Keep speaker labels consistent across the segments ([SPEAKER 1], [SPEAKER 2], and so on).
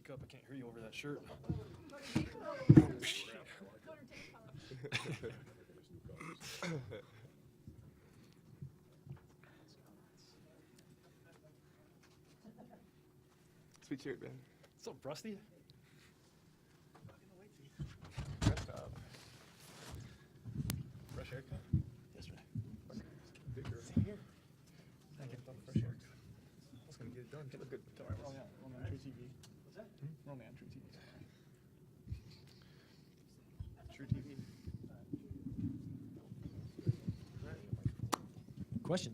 [SPEAKER 1] speak up. I can't hear you over that shirt.
[SPEAKER 2] Sweet shirt, man.
[SPEAKER 1] What's up, Brusty? Fresh haircut? Yesterday.
[SPEAKER 2] Dekker.
[SPEAKER 1] Same here. I get done fresh haircut. I was gonna get it done. Look good. We're only on True TV. What's that? We're only on True TV. True TV. Question.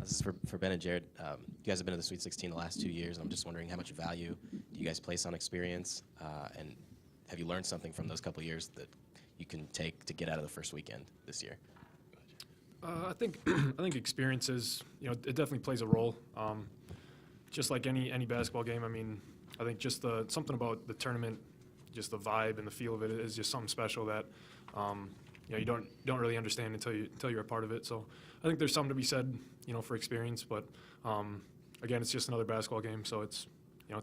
[SPEAKER 3] This is for Ben and Jared. You guys have been to the Sweet 16 the last 2 years, and I'm just wondering how much value do you guys place on experience, and have you learned something from those couple years that you can take to get out of the first weekend this year?
[SPEAKER 1] I think experiences, it definitely plays a role. Just like any basketball game, I mean, I think just something about the tournament, just the vibe and the feel of it is just something special that you don't really understand until you're a part of it. So I think there's something to be said, for experience. But again, it's just another basketball game, so it's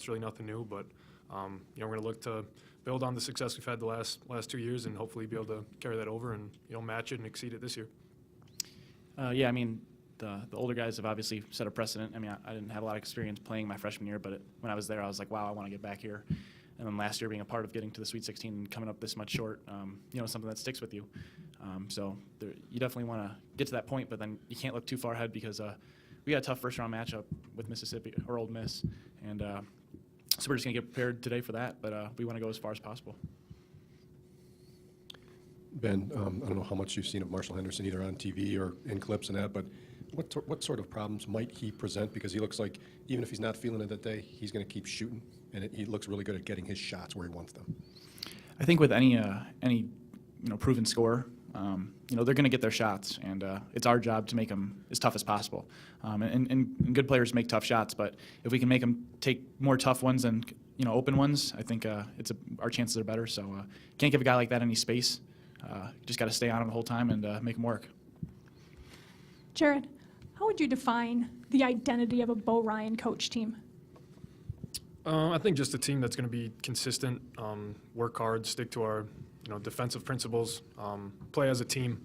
[SPEAKER 1] really nothing new. But we're going to look to build on the success we've had the last 2 years and hopefully be able to carry that over and match it and exceed it this year.
[SPEAKER 4] Yeah, I mean, the older guys have obviously set a precedent. I mean, I didn't have a lot of experience playing my freshman year, but when I was there, I was like, wow, I want to get back here. And then last year being a part of getting to the Sweet 16 and coming up this much short, something that sticks with you. So you definitely want to get to that point, but then you can't look too far ahead because we got a tough first-round matchup with Mississippi or Ole Miss. And so we're just going to get prepared today for that, but we want to go as far as possible.
[SPEAKER 5] Ben, I don't know how much you've seen of Marshall Henderson either on TV or in clips and that, but what sort of problems might he present? Because he looks like even if he's not feeling it that day, he's going to keep shooting, and he looks really good at getting his shots where he wants them.
[SPEAKER 4] I think with any proven scorer, they're going to get their shots, and it's our job to make them as tough as possible. And good players make tough shots, but if we can make them take more tough ones than open ones, I think our chances are better. So can't give a guy like that any space. Just got to stay on him the whole time and make him work.
[SPEAKER 6] Jared, how would you define the identity of a Bo Ryan coach team?
[SPEAKER 1] I think just a team that's going to be consistent, work hard, stick to our defensive principles, play as a team.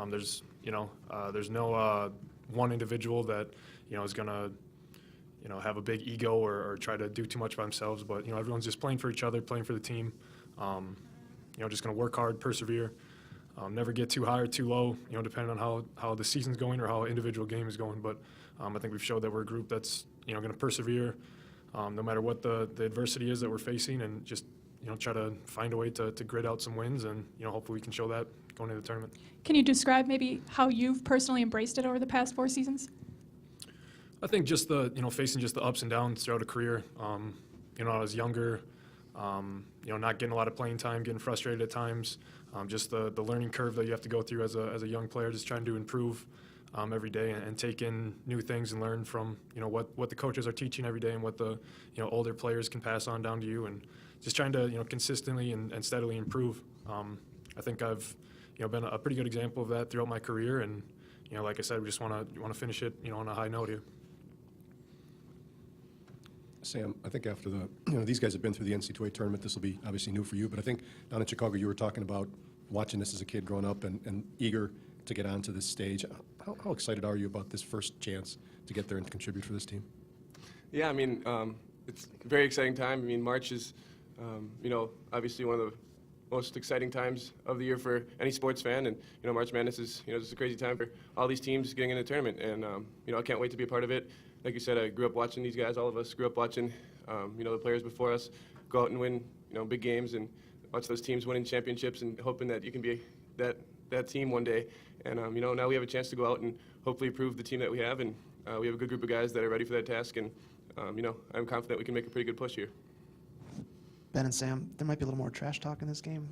[SPEAKER 1] There's no one individual that is going to have a big ego or try to do too much by themselves. But everyone's just playing for each other, playing for the team. Just going to work hard, persevere, never get too high or too low, depending on how the season's going or how an individual game is going. But I think we've showed that we're a group that's, going to persevere no matter what the adversity is that we're facing, and just, try to find a way to grit out some wins, and, hopefully we can show that going into the tournament.
[SPEAKER 6] Can you describe maybe how you've personally embraced it over the past 4 seasons?
[SPEAKER 1] I think just facing just the ups and downs throughout a career. I was younger, not getting a lot of playing time, getting frustrated at times, just the learning curve that you have to go through as a young player, just trying to improve every day and take in new things and learn from, what the coaches are teaching every day and what the, older players can pass on down to you, and just trying to, consistently and steadily improve. I think I've, been a pretty good example of that throughout my career, and, like I said, we just want to finish it, on a high note here.
[SPEAKER 5] Sam, I think after these guys have been through the NCAA tournament, this will be obviously new for you, but I think down in Chicago you were talking about watching this as a kid growing up and eager to get onto this stage. How excited are you about this first chance to get there and contribute for this team?
[SPEAKER 2] Yeah, I mean, it's a very exciting time. I mean, March is, obviously one of the most exciting times of the year for any sports fan, and March Madness is just a crazy time for all these teams getting in the tournament, and I can't wait to be a part of it. Like you said, I grew up watching these guys. All of us grew up watching, the players before us go out and win, big games, and watch those teams winning championships and hoping that you can be that team one day. And now we have a chance to go out and hopefully prove the team that we have, and we have a good group of guys that are ready for that task. And I'm confident we can make a pretty good push here.
[SPEAKER 7] Ben and Sam, there might be a little more trash talk in this game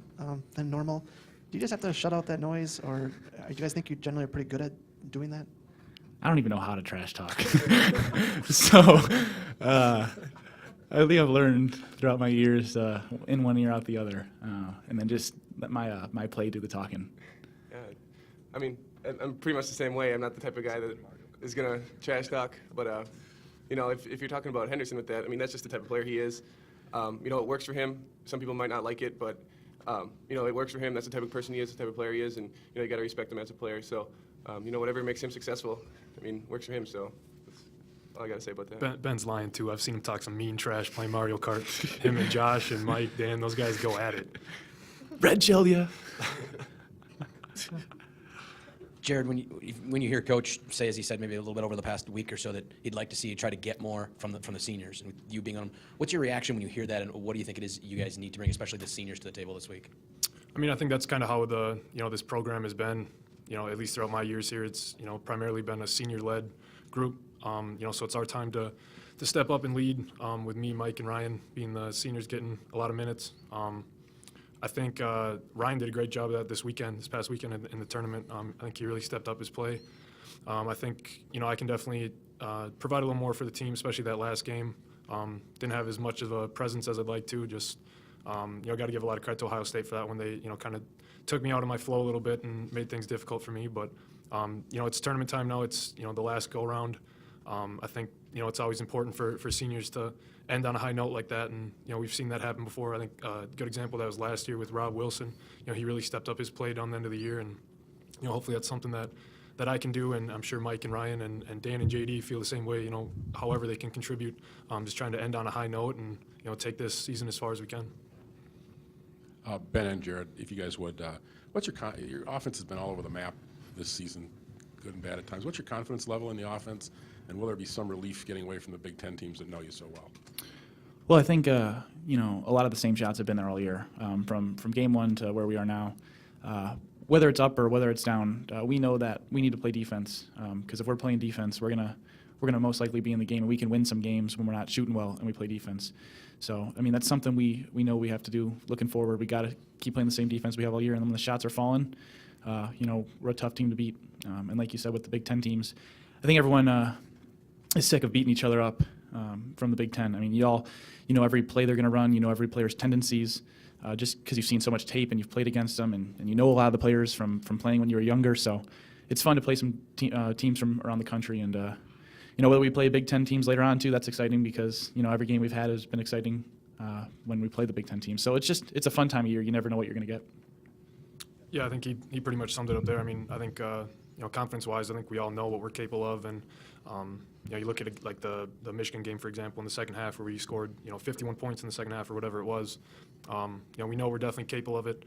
[SPEAKER 7] than normal. Do you just have to shut out that noise, or do you guys think you generally are pretty good at doing that?
[SPEAKER 4] I don't even know how to trash talk. So I think I've learned throughout my years in one ear, out the other, and then just let my play do the talking.
[SPEAKER 2] Yeah, I mean, I'm pretty much the same way. I'm not the type of guy that is going to trash talk. But, you know, if you're talking about Henderson with that, I mean, that's just the type of player he is. You know, it works for him. Some people might not like it, but, you know, it works for him. That's the type of person he is, the type of player he is, and, you know, you got to respect him as a player. So, you know, whatever makes him successful, I mean, works for him. So that's all I got to say about that.
[SPEAKER 1] Ben's lying, too. I've seen him talk some mean trash playing Mario Kart. Him and Josh and Mike, Dan, those guys go at it.
[SPEAKER 4] Red chill ya.
[SPEAKER 8] Jared, when you hear Coach say, as he said, maybe a little bit over the past week or so, that he'd like to see you try to get more from the seniors, and with you being on them, what's your reaction when you hear that, and what do you think it is you guys need to bring, especially the seniors, to the table this week?
[SPEAKER 1] I mean, I think that's kind of how this program has been, at least throughout my years here. It's, primarily been a senior-led group, so it's our time to step up and lead, with me, Mike, and Ryan being the seniors getting a lot of minutes. I think Ryan did a great job of that this past weekend in the tournament. I think he really stepped up his play. I think, I can definitely provide a little more for the team, especially that last game. Didn't have as much of a presence as I'd like to. Just, got to give a lot of credit to Ohio State for that when they, kind of took me out of my flow a little bit and made things difficult for me. But, it's tournament time now. It's, the last go-round. I think, it's always important for seniors to end on a high note like that, and we've seen that happen before. I think a good example of that was last year with Rob Wilson. He really stepped up his play down the end of the year, and hopefully that's something that I can do, and I'm sure Mike and Ryan and Dan and JD feel the same way. However they can contribute, just trying to end on a high note and take this season as far as we can.
[SPEAKER 9] Ben and Jared, if you guys would, what's your offense has been all over the map this season, good and bad at times. What's your confidence level in the offense, and will there be some relief getting away from the Big Ten teams that know you so well?
[SPEAKER 4] Well, I think a lot of the same shots have been there all year, from game one to where we are now. Whether it's up or whether it's down, we know that we need to play defense, because if we're playing defense, we're gonna most likely be in the game, and we can win some games when we're not shooting well and we play defense. So, I mean, that's something we know we have to do looking forward. We got to keep playing the same defense we have all year, and then when the shots are falling, we're a tough team to beat. And like you said, with the Big Ten teams, I think everyone is sick of beating each other up from the Big Ten. I mean, you all know every play they're going to run, every player's tendencies, just because you've seen so much tape and you've played against them, and a lot of the players from playing when you were younger. So it's fun to play some teams from around the country, and whether we play Big Ten teams later on too, that's exciting because every game we've had has been exciting when we play the Big Ten teams. So it's a fun time of year. You never know what you're going to get.
[SPEAKER 1] Yeah, I think he pretty much summed it up there. I mean, I think confidence-wise, I think we all know what we're capable of, and you look at it like the Michigan game, for example, in the second half where we scored 51 points in the second half or whatever it was. We know we're definitely capable of it.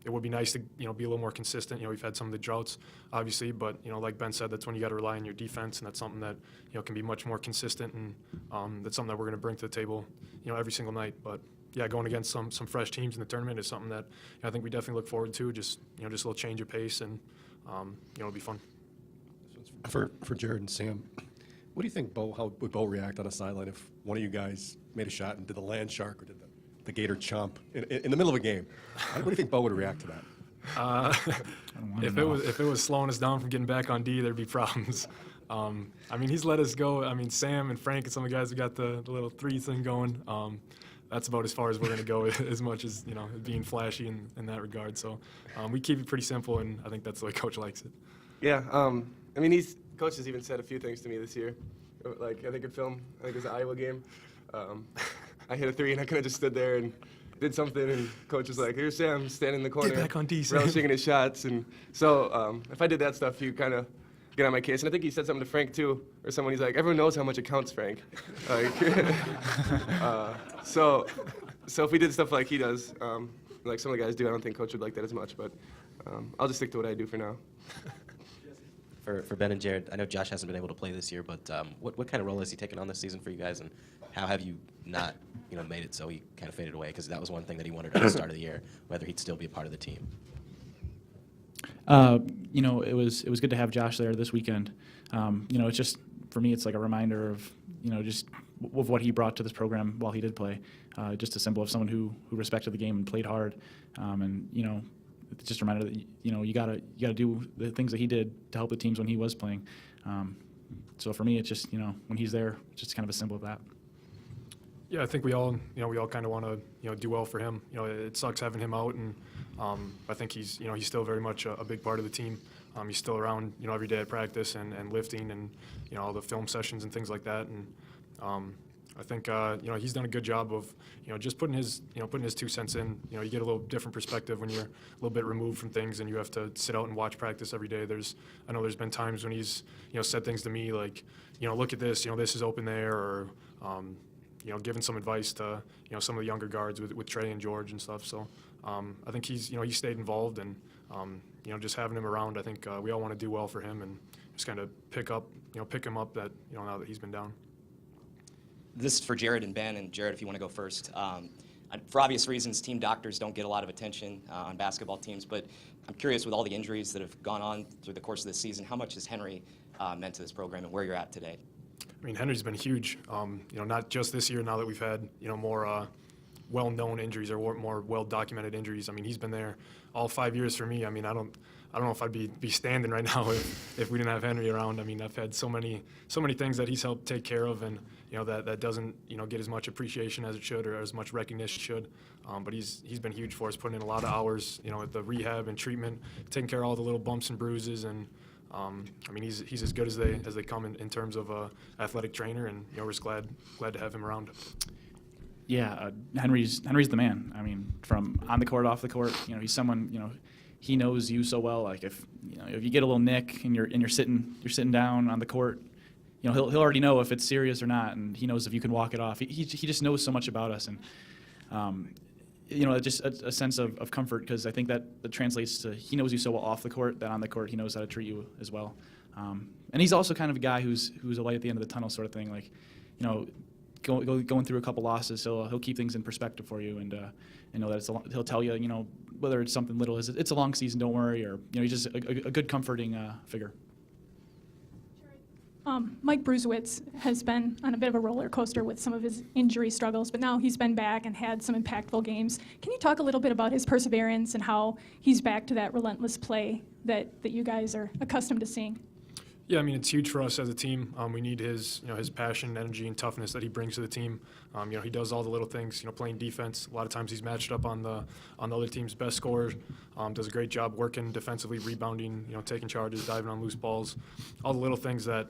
[SPEAKER 1] It would be nice to be a little more consistent. We've had some of the droughts, obviously, but like Ben said, that's when you got to rely on your defense, and that's something that can be much more consistent, and that's something that we're going to bring to the table every single night. But yeah, going against some fresh teams in the tournament is something that I think we definitely look forward to. Just just a little change of pace, and it'll be fun.
[SPEAKER 5] For Jared and Sam, what do you think, how would Bo react on a sideline if one of you guys made a shot and did the land shark or did the gator chomp in the middle of a game? What do you think Bo would react to that?
[SPEAKER 1] If it was slowing us down from getting back on D, there'd be problems. I mean, he's let us go. I mean, Sam and Frank and some of the guys have got the little three thing going. That's about as far as we're going to go, as much as being flashy in that regard. So we keep it pretty simple, and I think that's the way Coach likes it.
[SPEAKER 2] Yeah, I mean, Coach has even said a few things to me this year. Like, I think in film, I think it was the Iowa game. I hit a three, and I kind of just stood there and did something, and Coach was like, here's Sam standing in the corner.
[SPEAKER 1] Get back on D, Sam.
[SPEAKER 2] Relishing his shots. And so if I did that stuff, he kind of get on my case. And I think he said something to Frank, too, or someone. He's like, everyone knows how much it counts, Frank. Like, so if we did stuff like he does, like some of the guys do, I don't think Coach would like that as much. But I'll just stick to what I do for now.
[SPEAKER 3] For Ben and Jared, I know Josh hasn't been able to play this year, but what kind of role has he taken on this season for you guys, and how have you not made it so he kind of faded away? Because that was one thing that he wondered at the start of the year, whether he'd still be a part of the team.
[SPEAKER 4] It was good to have Josh there this weekend. It's just, for me, it's like a reminder of just of what he brought to this program while he did play. Just a symbol of someone who respected the game and played hard, and it's just a reminder that you gotta do the things that he did to help the teams when he was playing. So for me, it's just when he's there, it's just kind of a symbol of that.
[SPEAKER 1] Yeah, I think we all kind of want to do well for him. It sucks having him out, and I think he's still very much a big part of the team. He's still around, every day at practice and lifting and, all the film sessions and things like that. And I think, he's done a good job of, just putting his 2 cents in. You get a little different perspective when you're a little bit removed from things and you have to sit out and watch practice every day. I know there's been times when he's, said things to me like, look at this, this is open there, or, giving some advice to, some of the younger guards with Trey and George and stuff. So I think he's stayed involved, and, just having him around, I think we all want to do well for him and just kind of pick him up that, now that he's been down.
[SPEAKER 10] This is for Jared and Ben. And Jared, if you want to go first. For obvious reasons, team doctors don't get a lot of attention on basketball teams, but I'm curious, with all the injuries that have gone on through the course of this season, how much has Henry meant to this program and where you're at today?
[SPEAKER 1] I mean, Henry's been huge, not just this year, now that we've had, more well-known injuries or more well-documented injuries. I mean, he's been there all 5 years for me. I mean, I don't know if I'd be standing right now if we didn't have Henry around. I mean, I've had so many things that he's helped take care of, and that doesn't get as much appreciation as it should, or as much recognition should. But he's been huge for us, putting in a lot of hours, at the rehab and treatment, taking care of all the little bumps and bruises, and I mean, he's as good as they come in terms of athletic trainer, and we're just glad to have him around.
[SPEAKER 4] Yeah, Henry's the man. I mean, from on the court, off the court, he's someone, he knows you so well. Like if you get a little nick and you're sitting down on the court, he'll already know if it's serious or not, and he knows if you can walk it off. He just knows so much about us, and just a sense of comfort, because I think that translates to, he knows you so well off the court that on the court he knows how to treat you as well. And he's also kind of a guy who's a light at the end of the tunnel sort of thing. Like, going through a couple losses, he'll keep things in perspective for you, and know that he'll tell you, whether it's something little as it's a long season, don't worry, or he's just a good comforting figure.
[SPEAKER 6] Mike Bruesewitz has been on a bit of a roller coaster with some of his injury struggles, but now he's been back and had some impactful games. Can you talk a little bit about his perseverance and how he's back to that relentless play that you guys are accustomed to seeing?
[SPEAKER 1] Yeah, I mean, it's huge for us as a team. We need his passion, energy, and toughness that he brings to the team. He does all the little things, playing defense. A lot of times he's matched up on the other team's best scorer. Does a great job working defensively, rebounding, taking charges, diving on loose balls. All the little things that,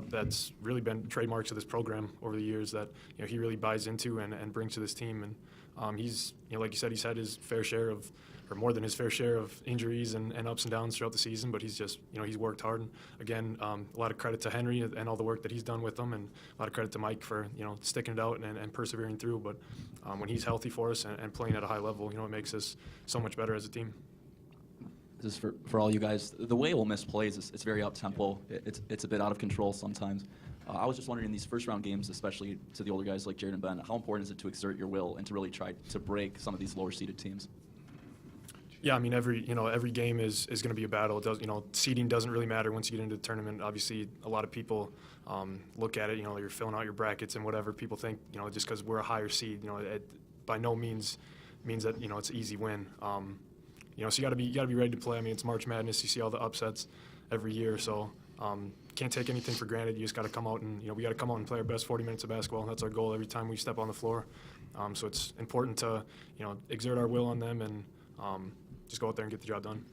[SPEAKER 1] that's really been trademarks of this program over the years that, he really buys into and brings to this team. And he's, like you said, he's had his fair share of, or more than his fair share of injuries and ups and downs throughout the season, but he's just, he's worked hard. And again, a lot of credit to Henry and all the work that he's done with them, and a lot of credit to Mike for, sticking it out and persevering through. But when he's healthy for us and playing at a high level, it makes us so much better as a team.
[SPEAKER 11] This is for all you guys. The way Ole Miss plays, it's very up-tempo. It's a bit out of control sometimes. I was just wondering, in these first-round games, especially to the older guys like Jared and Ben, how important is it to exert your will and to really try to break some of these lower-seeded teams?
[SPEAKER 1] Yeah, I mean, every game is going to be a battle. It does, seeding doesn't really matter once you get into the tournament. Obviously, a lot of people look at it, you're filling out your brackets and whatever. People think, just because we're a higher seed, it by no means that, it's an easy win. So you got to be ready to play. I mean, it's March Madness. You see all the upsets every year, so can't take anything for granted. You just got to come out and, we got to come out and play our best 40 minutes of basketball. That's our goal every time we step on the floor. So it's important to, exert our will on them and just go out there and get the job done.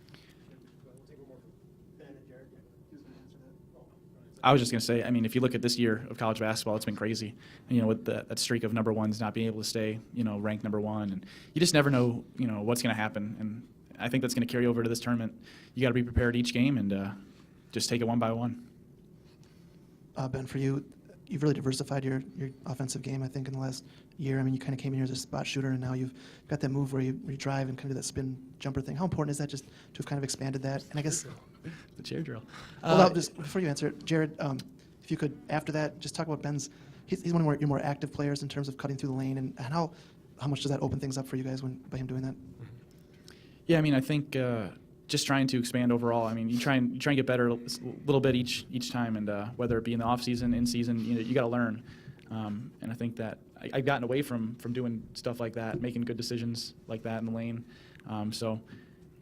[SPEAKER 4] I was just going to say, I mean, if you look at this year of college basketball, it's been crazy. With that streak of number ones not being able to stay, ranked number one, and you just never know, what's going to happen. And I think that's going to carry over to this tournament. You got to be prepared each game and just take it one by one.
[SPEAKER 7] Ben, for you, you've really diversified your offensive game, I think, in the last year. I mean, you kind of came in here as a spot shooter, and now you've got that move where you drive and kind of do that spin jumper thing. How important is that, just to have kind of expanded that? And I guess
[SPEAKER 4] the chair drill.
[SPEAKER 7] Well, just before you answer it, Jared, if you could, after that, just talk about Ben's. He's one of your more active players in terms of cutting through the lane, and how much does that open things up for you guys by him doing that?
[SPEAKER 4] Yeah, I mean, I think just trying to expand overall. I mean, you try and get better a little bit each time, and whether it be in the off season, in season, you got to learn. And I think that I've gotten away from doing stuff like that, making good decisions like that in the lane. So,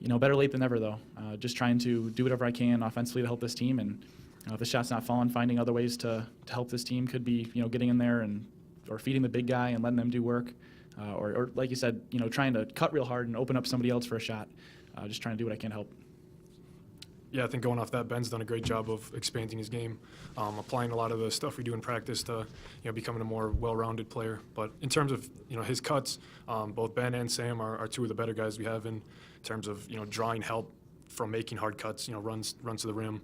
[SPEAKER 4] better late than never, though. Just trying to do whatever I can offensively to help this team, and if the shot's not falling, finding other ways to help this team. Could be getting in there or feeding the big guy and letting them do work, or like you said, trying to cut real hard and open up somebody else for a shot. Just trying to do what I can to help.
[SPEAKER 1] yeah, I think going off that, Ben's done a great job of expanding his game, applying a lot of the stuff we do in practice to, becoming a more well-rounded player. But in terms of, his cuts, both Ben and Sam are two of the better guys we have in terms of, drawing help from making hard cuts, runs to the rim.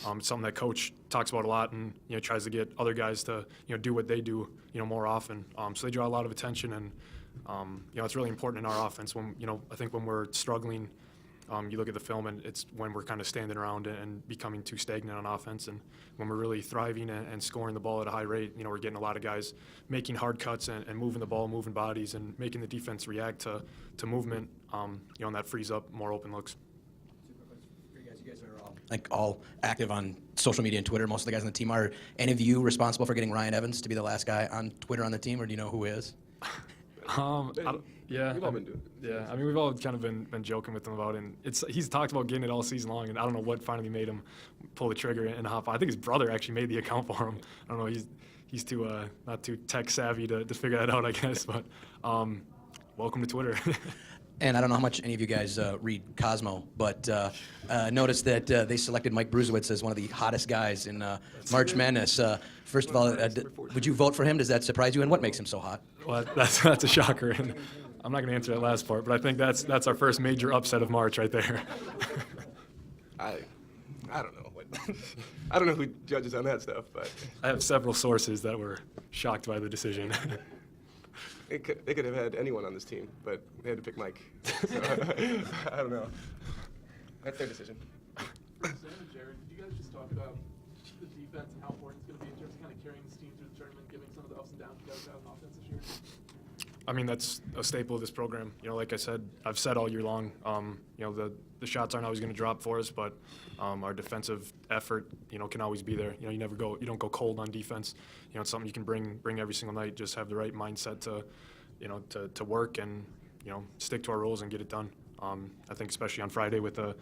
[SPEAKER 1] It's something that Coach talks about a lot and, tries to get other guys to, do what they do, more often. So they draw a lot of attention, and, it's really important in our offense when, I think when we're struggling, you look at the film and it's when we're kind of standing around and becoming too stagnant on offense. And when we're really thriving and scoring the ball at a high rate, we're getting a lot of guys making hard cuts and moving the ball, moving bodies, and making the defense react to movement, and that frees up more open looks.
[SPEAKER 8] You guys are all active on social media and Twitter. Most of the guys on the team. Are any of you responsible for getting Ryan Evans to be the last guy on Twitter on the team, or do you know who is?
[SPEAKER 1] Yeah,
[SPEAKER 2] We've all been doing it.
[SPEAKER 1] Yeah, I mean, we've all kind of been joking with him about it. And he's talked about getting it all season long, and I don't know what finally made him pull the trigger and hop on. I think his brother actually made the account for him. I don't know, he's too not too tech savvy to figure that out, I guess. But welcome to Twitter.
[SPEAKER 8] And I don't know how much any of you guys read Cosmo, but noticed that they selected Mike Bruesewitz as one of the hottest guys in March Madness. First of all, would you vote for him? Does that surprise you? And what makes him so hot?
[SPEAKER 1] Well, that's a shocker. And I'm not going to answer that last part, but I think that's our first major upset of March right there.
[SPEAKER 2] I don't know. I don't know who judges on that stuff, but
[SPEAKER 1] I have several sources that were shocked by the decision.
[SPEAKER 2] they could have had anyone on this team, but they had to pick Mike. So, I don't know. That's their decision.
[SPEAKER 12] Sam and Jared, did you guys just talk about the defense and how important it's going to be in terms of kind of carrying this team through the tournament, given some of the ups and downs you guys have on offense this year?
[SPEAKER 1] I mean, that's a staple of this program. Like I said, I've said all year long, the shots aren't always going to drop for us, but our defensive effort, can always be there. You don't go cold on defense. It's something you can bring every single night. Just have the right mindset to work and, stick to our rules and get it done. I think especially on Friday with a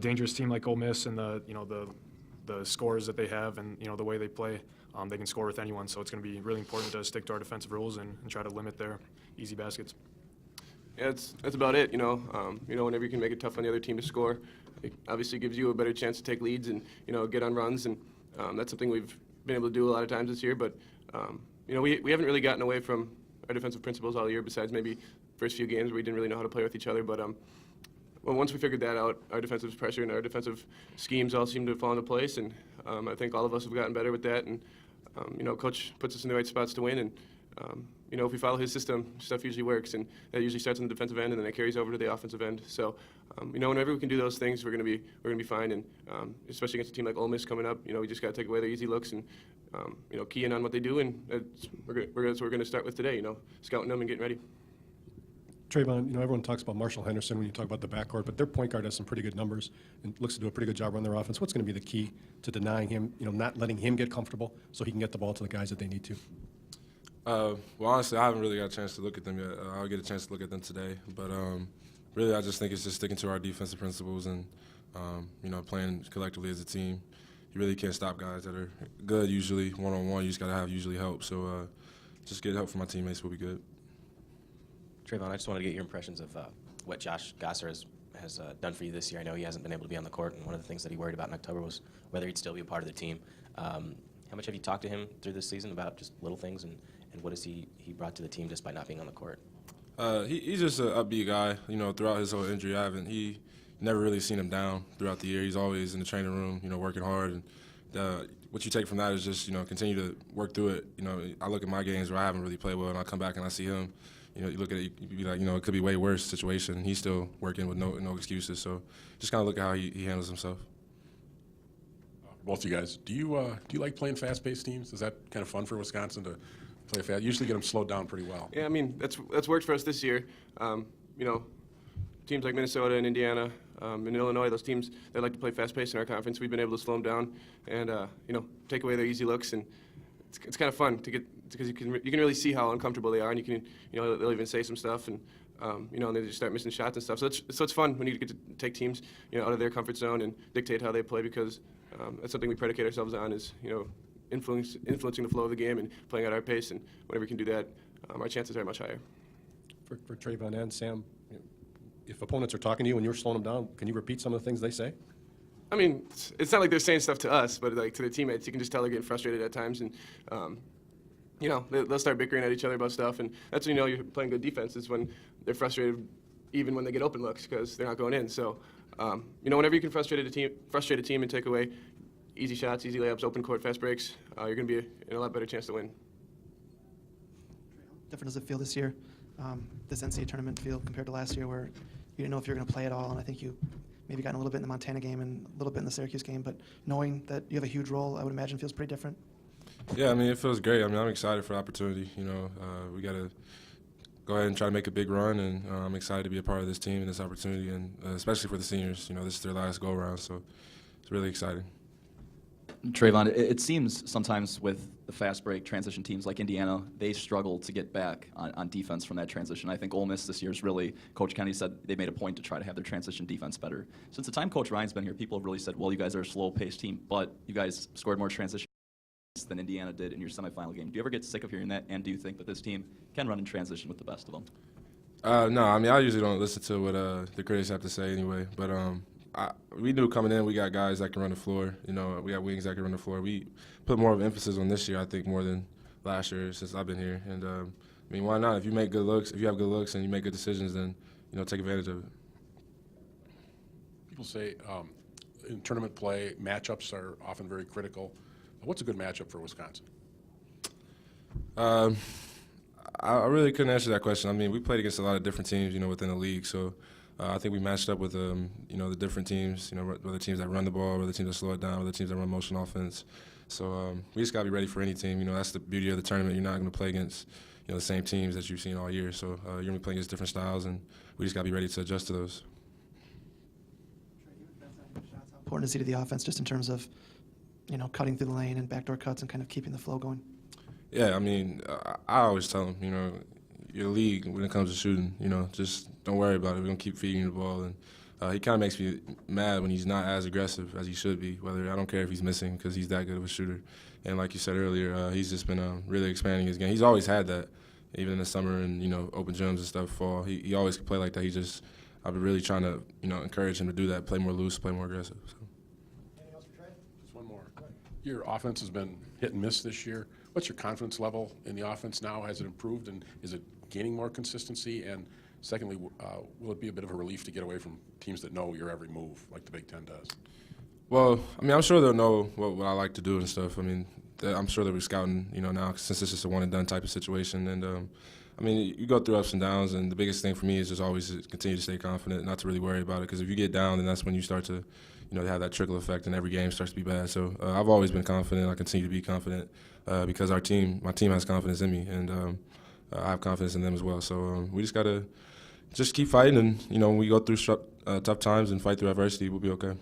[SPEAKER 1] dangerous team like Ole Miss and the scores that they have and, the way they play, they can score with anyone. So it's going to be really important to stick to our defensive rules and try to limit their easy baskets.
[SPEAKER 2] Yeah, that's about it. Whenever you can make it tough on the other team to score, it obviously gives you a better chance to take leads and get on runs, and that's something we've been able to do a lot of times this year. But we haven't really gotten away from our defensive principles all year, besides maybe first few games where we didn't really know how to play with each other. But once we figured that out, our defensive pressure and our defensive schemes all seem to fall into place, and I think all of us have gotten better with that. And Coach puts us in the right spots to win, and if we follow his system, stuff usually works, and that usually starts on the defensive end, and then it carries over to the offensive end. So, whenever we can do those things, we're gonna be fine, and especially against a team like Ole Miss coming up, we just gotta take away their easy looks and key in on what they do, and that's what we're gonna start with today. Scouting them and getting ready.
[SPEAKER 5] Trayvon, everyone talks about Marshall Henderson when you talk about the backcourt, but their point guard has some pretty good numbers and looks to do a pretty good job running their offense. What's going to be the key to denying him, not letting him get comfortable so he can get the ball to the guys that they need to?
[SPEAKER 13] Well, honestly, I haven't really got a chance to look at them yet. I'll get a chance to look at them today. But really, I just think it's just sticking to our defensive principles and, playing collectively as a team. You really can't stop guys that are good usually. One-on-one, you just got to have usually help. So just get help from my teammates will be good.
[SPEAKER 3] Trayvon, I just wanted to get your impressions of what Josh Gosser has done for you this year. I know he hasn't been able to be on the court, and one of the things that he worried about in October was whether he'd still be a part of the team. How much have you talked to him through this season about just little things, and what has he brought to the team just by not being on the court?
[SPEAKER 13] He's just an upbeat guy. Throughout his whole injury, he never really seen him down throughout the year. He's always in the training room, working hard. And what you take from that is just, continue to work through it. I look at my games where I haven't really played well, and I come back and I see him. You look at it, you be like, it could be way worse situation. He's still working with no excuses. So just kind of look at how he handles himself.
[SPEAKER 9] Both of you guys, do you like playing fast-paced teams? Is that kind of fun for Wisconsin to play fast? Usually get them slowed down pretty well.
[SPEAKER 2] Yeah, I mean, that's worked for us this year. Teams like Minnesota and Indiana and Illinois, those teams, they like to play fast-paced in our conference. We've been able to slow them down and, take away their easy looks. And it's kind of fun to get, because you can really see how uncomfortable they are, and you can, they'll even say some stuff, and and they just start missing shots and stuff. So it's fun when you get to take teams, out of their comfort zone and dictate how they play, because that's something we predicate ourselves on is, influencing the flow of the game and playing at our pace. And whenever we can do that, our chances are much higher.
[SPEAKER 5] For Trayvon and Sam, if opponents are talking to you and you're slowing them down, can you repeat some of the things they say?
[SPEAKER 2] I mean, it's not like they're saying stuff to us, but like to their teammates, you can just tell they're getting frustrated at times, and you know, they'll start bickering at each other about stuff, and that's when you know you're playing good defense is when they're frustrated, even when they get open looks because they're not going in. So, you know, whenever you can frustrate a team and take away easy shots, easy layups, open court, fast breaks, you're going to be in a lot better chance to win.
[SPEAKER 7] Different does it feel this year, this NCAA tournament feel compared to last year where you didn't know if you were going to play at all, and I think you maybe gotten a little bit in the Montana game and a little bit in the Syracuse game, but knowing that you have a huge role, I would imagine feels pretty different.
[SPEAKER 13] Yeah, I mean, it feels great. I mean, I'm excited for the opportunity. You know, we got to go ahead and try to make a big run, and I'm excited to be a part of this team and this opportunity, and especially for the seniors. You know, this is their last go-around, so it's really exciting.
[SPEAKER 11] Trayvon, it seems sometimes with the fast break transition teams like Indiana, they struggle to get back on defense from that transition. I think Ole Miss this year is really, Coach Kennedy said they made a point to try to have their transition defense better. Since the time Coach Ryan's been here, people have really said, well, you guys are a slow-paced team, but you guys scored more transition than Indiana did in your semifinal game. Do you ever get sick of hearing that, and do you think that this team can run in transition with the best of them?
[SPEAKER 13] No, I mean, I usually don't listen to what the critics have to say anyway, but we knew coming in we got guys that can run the floor. You know, we got wings that can run the floor. We put more of an emphasis on this year, I think, more than last year since I've been here. And, I mean, why not? If you make good looks, if you have good looks and you make good decisions, then, you know, take advantage of it.
[SPEAKER 9] People say in tournament play, matchups are often very critical. What's a good matchup for Wisconsin?
[SPEAKER 13] I really couldn't answer that question. I mean, we played against a lot of different teams, you know, within the league. So I think we matched up with, you know, the different teams, you know, whether teams that run the ball, whether teams that slow it down, whether teams that run motion offense. So we just got to be ready for any team. You know, that's the beauty of the tournament. You're not going to play against, you know, the same teams that you've seen all year. So you're going to be playing against different styles, and we just got to be ready to adjust to those.
[SPEAKER 7] How important is he to the offense just in terms of, you know, cutting through the lane and backdoor cuts and kind of keeping the flow going?
[SPEAKER 13] Yeah, I mean, I always tell him, you know, your league when it comes to shooting, you know, just don't worry about it. We're going to keep feeding you the ball. And he kind of makes me mad when he's not as aggressive as he should be, I don't care if he's missing because he's that good of a shooter. And like you said earlier, he's just been really expanding his game. He's always had that, even in the summer and, you know, open gyms and stuff, fall. He always could play like that. I've been really trying to, you know, encourage him to do that, play more loose, play more aggressive. So.
[SPEAKER 9] Just one more. Your offense has been hit and miss this year. What's your confidence level in the offense now? Has it improved, and is it gaining more consistency? And secondly, will it be a bit of a relief to get away from teams that know your every move, like the Big Ten does?
[SPEAKER 13] Well, I mean, I'm sure they'll know what I like to do and stuff. I mean, I'm sure they'll be scouting, you know, now since it's just a one-and-done type of situation. And, I mean, you go through ups and downs, and the biggest thing for me is just always continue to stay confident, not to really worry about it. Because if you get down, then that's when you start to, you know, have that trickle effect, and every game starts to be bad. So I've always been confident. I continue to be confident because my team has confidence in me, and I have confidence in them as well. So we just got to just keep fighting, and, you know, when we go through tough times and fight through adversity, we'll be okay.